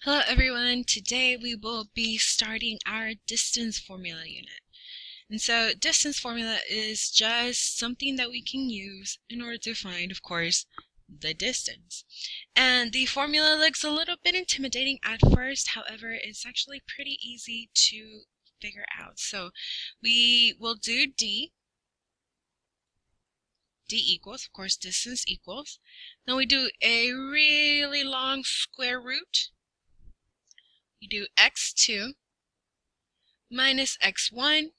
Hello everyone, today we will be starting our distance formula unit. And so distance formula is just something that we can use in order to find, of course, the distance. And the formula looks a little bit intimidating at first, however, it's actually pretty easy to figure out. So we will do D equals, of course, distance equals. Then we do a really long square root. We do x2 minus x1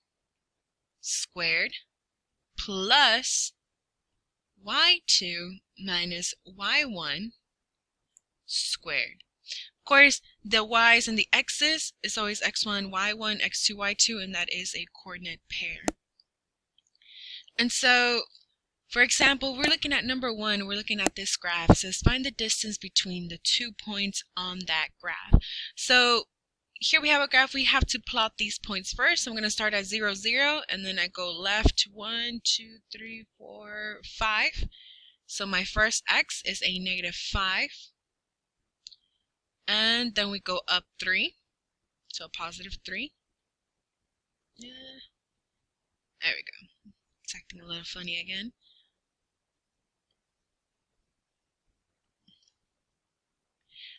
squared plus y2 minus y1 squared. Of course, the y's and the x's is always x1, y1, x2, y2, and that is a coordinate pair. And so, for example, we're looking at number 1, we're looking at this graph. It says find the distance between the 2 points on that graph. So here we have a graph. We have to plot these points first. I'm going to start at 0, 0, and then I go left 1, 2, 3, 4, 5. So my first x is a -5. And then we go up 3, so a +3. Yeah. There we go. It's acting a little funny again.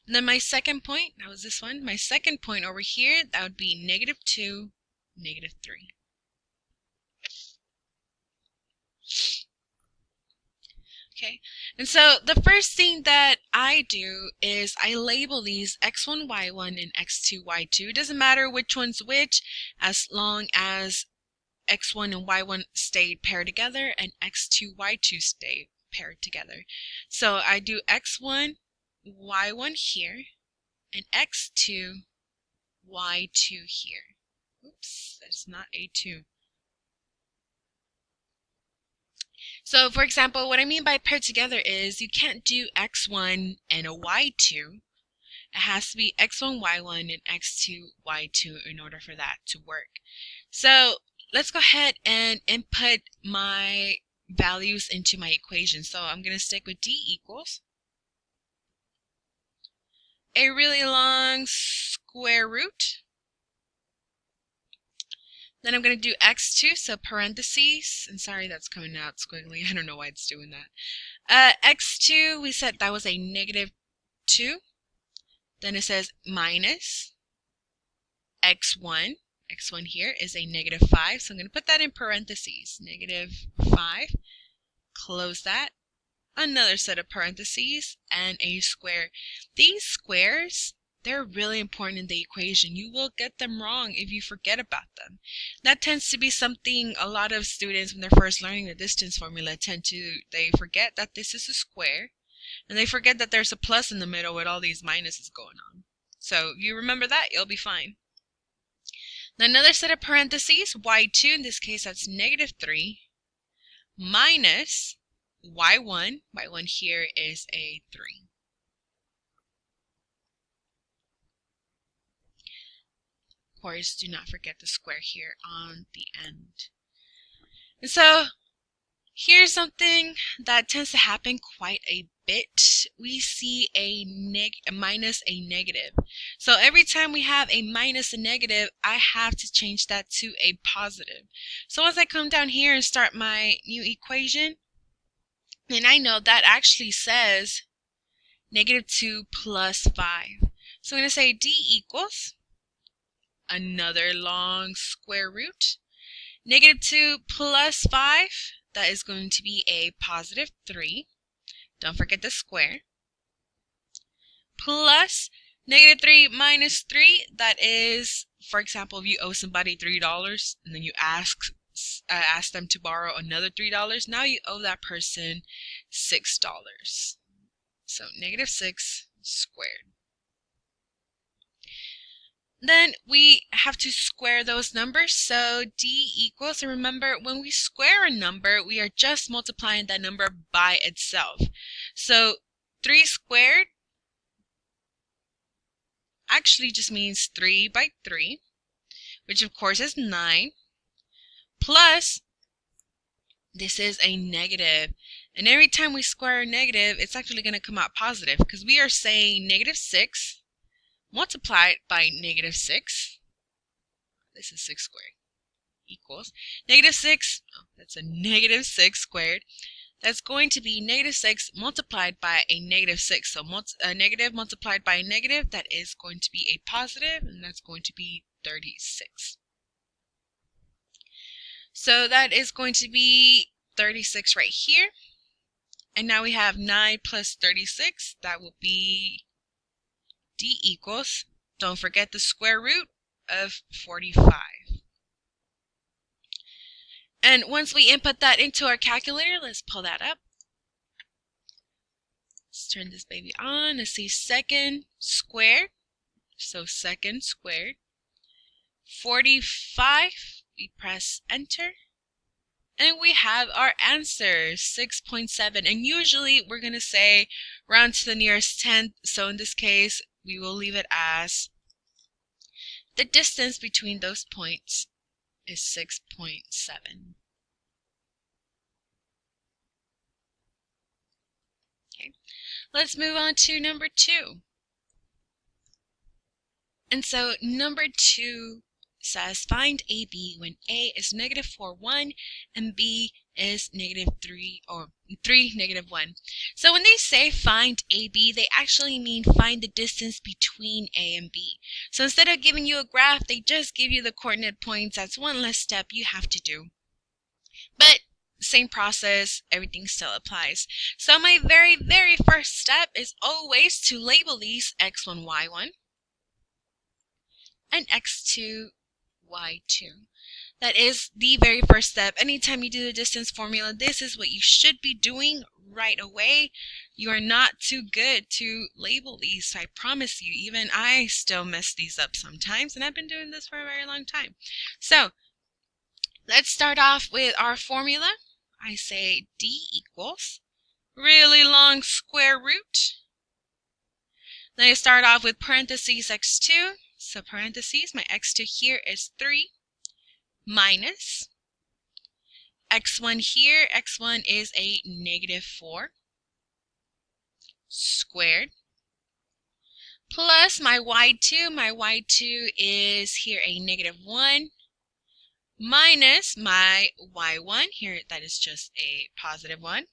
And then my second point, that was this one. My second point over here, that would be -2, -3. Okay, and so the first thing that I do is I label these x1, y1, and x2, y2. It doesn't matter which one's which, as long as x1 and y1 stay paired together and x2, y2 stay paired together. So I do x1, y1 here, and x2, y2 here. Oops, that's not a2. So for example, what I mean by paired together is you can't do x1 and a y2. It has to be x1, y1, and x2, y2 in order for that to work. So let's go ahead and input my values into my equation. So I'm going to stick with D equals a really long square root. Then I'm going to do x2, so parentheses, and sorry that's coming out squiggly, I don't know why it's doing that. X2, we said that was a -2. Then it says minus x1. X1 here is a -5, so I'm going to put that in parentheses. -5, close that. Another set of parentheses, and a square. These squares, they're really important in the equation. You will get them wrong if you forget about them. That tends to be something a lot of students, when they're first learning the distance formula, they forget that this is a square, and they forget that there's a plus in the middle with all these minuses going on. So if you remember that, you'll be fine. Now another set of parentheses, y2, in this case that's -3, minus y1. Y1 here is a 3. Of course, do not forget the square here on the end. And so here's something that tends to happen quite a bit. We see a minus, a negative. So every time we have a minus, a negative, I have to change that to a positive. So once I come down here and start my new equation, and I know that actually says -2 plus 5. So I'm going to say D equals another long square root. -2 plus 5, that is going to be a +3. Don't forget the square. Plus -3 minus 3, that is, for example, if you owe somebody $3 and then you ask them to borrow another $3, now you owe that person $6. So -6 squared. Then we have to square those numbers. So D equals, and remember, when we square a number, we are just multiplying that number by itself. So 3 squared actually just means 3 by 3, which of course is 9, plus this is a negative. And every time we square a negative, it's actually going to come out positive, because we are saying -6 multiplied by negative 6. This is 6 squared equals negative 6. Oh, that's a negative 6 squared. That's going to be negative 6 multiplied by a negative 6. So a negative multiplied by a negative, that is going to be a positive, and that's going to be 36. So that is going to be 36 right here. And now we have 9 plus 36. That will be D equals, don't forget the square root of 45. And once we input that into our calculator, let's pull that up. Let's turn this baby on. Let's see second squared. So second squared. 45. We press enter. And we have our answer, 6.7. And usually we're going to say round to the nearest tenth. So in this case, we will leave it as the distance between those points is 6.7. Okay, let's move on to number 2. And so number 2 says find AB when A is negative 4, 1 and B is negative 3 or 3, negative 1. So when they say find AB, they actually mean find the distance between A and B. So instead of giving you a graph, they just give you the coordinate points. That's one less step you have to do. But same process, everything still applies. So my very first step is always to label these x1, y1 and x2, y2. That is the very first step. Anytime you do the distance formula, this is what you should be doing right away. You are not too good to label these, I promise you. Even I still mess these up sometimes, and I've been doing this for a very long time. So let's start off with our formula. I say D equals really long square root. Then I start off with parentheses x2. So parentheses, my x2 here is 3 minus x1 here. X1 is a negative 4 squared plus my y2. My y2 is here a negative 1 minus my y1 here. That is just a positive 1.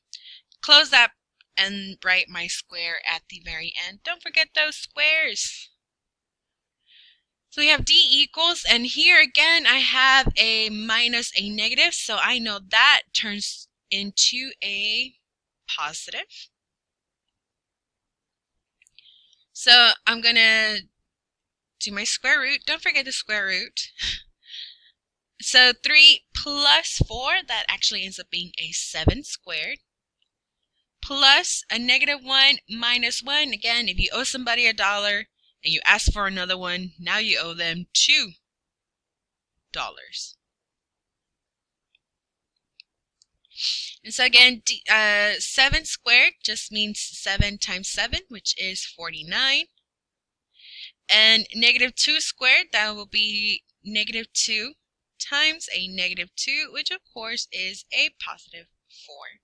Close that and write my square at the very end. Don't forget those squares. So we have D equals, and here again I have a minus a negative, so I know that turns into a positive. So I'm going to do my square root. Don't forget the square root. So 3 plus 4, that actually ends up being a 7 squared. Plus a negative 1 minus 1. Again, if you owe somebody $1, and you ask for another one, now you owe them $2. And so again, 7 squared just means 7 times 7, which is 49. And negative 2 squared, that will be negative 2 times a negative 2, which of course is a positive 4.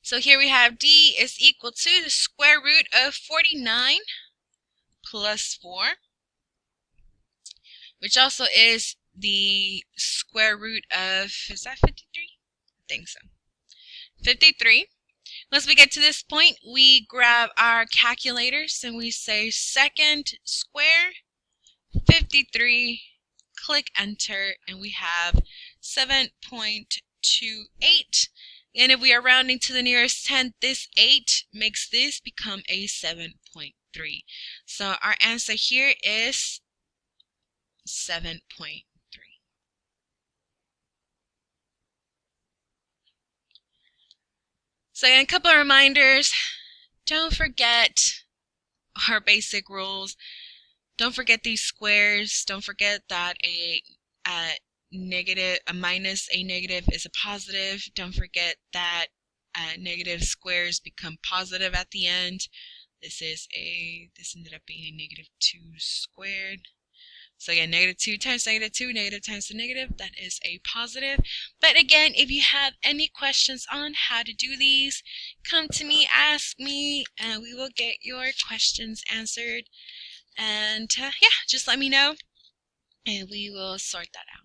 So here we have D is equal to the square root of 49 plus 4, which also is the square root of, is that 53? I think so. 53. Once we get to this point, we grab our calculators and we say second square, 53, click enter, and we have 7.28. And if we are rounding to the nearest tenth, this 8 makes this become a 7.3. So our answer here is 7.3. So again, a couple of reminders. Don't forget our basic rules. Don't forget these squares. Don't forget that a minus a negative is a positive. Don't forget that negative squares become positive at the end. This ended up being a negative 2 squared. So again, -2 times -2, negative times the negative, that is a positive. But again, if you have any questions on how to do these, come to me, ask me, and we will get your questions answered. And yeah, just let me know, and we will sort that out.